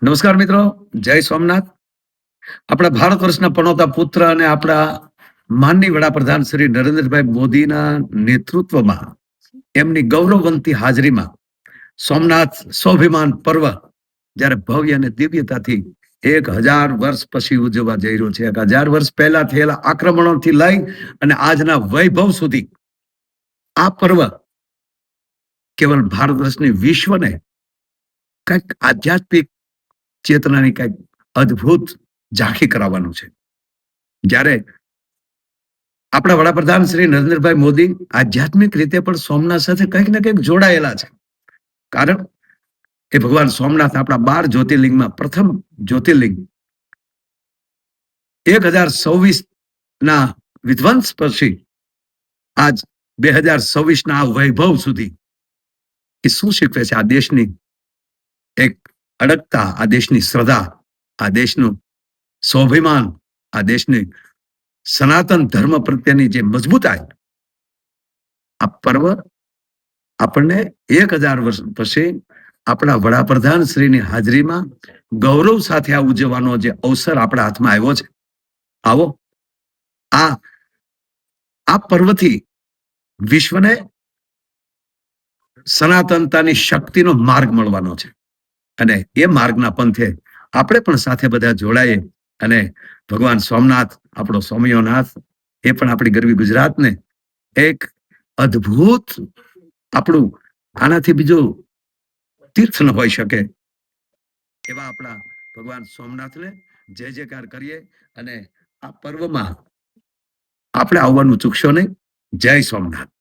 નમસ્કાર મિત્રો, જય સોમનાથ. આપણા ભારત વર્ષના પનોતા પુત્ર અને આપણા માનનીય વડાપ્રધાન શ્રી નરેન્દ્રભાઈ મોદીના નેતૃત્વમાં એમની ગૌરવવંતી હાજરીમાં સોમનાથ સ્વાભિમાન પર્વ જ્યારે ભવ્ય અને દિવ્યતાથી 1000 વર્ષ પછી ઉજવવા જઈ રહ્યો છે. 1000 વર્ષ પહેલા થયેલા આક્રમણોથી લઈ અને આજના વૈભવ સુધી આ પર્વ કેવલ ભારત વર્ષની વિશ્વને કંઈક આધ્યાત્મિક ચેતનાની કંઈક અદ્ભુત ઝાંખી કરાવવાનું છે. જ્યારે આપણા વડાપ્રધાન શ્રી નરેન્દ્રભાઈ મોદી આધ્યાત્મિક રીતે પણ સોમનાથ સાથે કંઈક ને કંઈક જોડાયેલા છે. કારણ કે ભગવાન સોમનાથ આપણા 12 જ્યોતિર્લિંગમાં પ્રથમ જ્યોતિર્લિંગ 1026 ના વિધ્વંસ પછી આજ 2026 ના વૈભવ સુધી એ શું શીખવે છે? આ દેશની એક અડગતા, આ દેશની શ્રદ્ધા, આ દેશનું સ્વાભિમાન, આ દેશની સનાતન ધર્મ પ્રત્યેની જે મજબૂતાઈ, આ પર્વ આપણને 1000 વર્ષ પછી આપણા વડાપ્રધાન શ્રીની હાજરીમાં ગૌરવ સાથે આ ઉજવવાનો જે અવસર આપણા હાથમાં આવ્યો છે. આવો આ પર્વથી વિશ્વને સનાતનતાની શક્તિનો માર્ગ મળવાનો છે અને એ માર્ગના પંથે આપણે પણ સાથે બધા જોડાઈએ અને ભગવાન સોમનાથ, આપણો સોમયોનાથ, એ પણ આપણી ગરવી ગુજરાતને એક અદ્ભુત, આપણું આનાથી બીજું તીર્થ ન હોઈ શકે એવા આપણા ભગવાન સોમનાથને જય જયકાર કરીએ અને આ પર્વમાં આપણે આવવાનું ચૂકશો નહીં. જય સોમનાથ.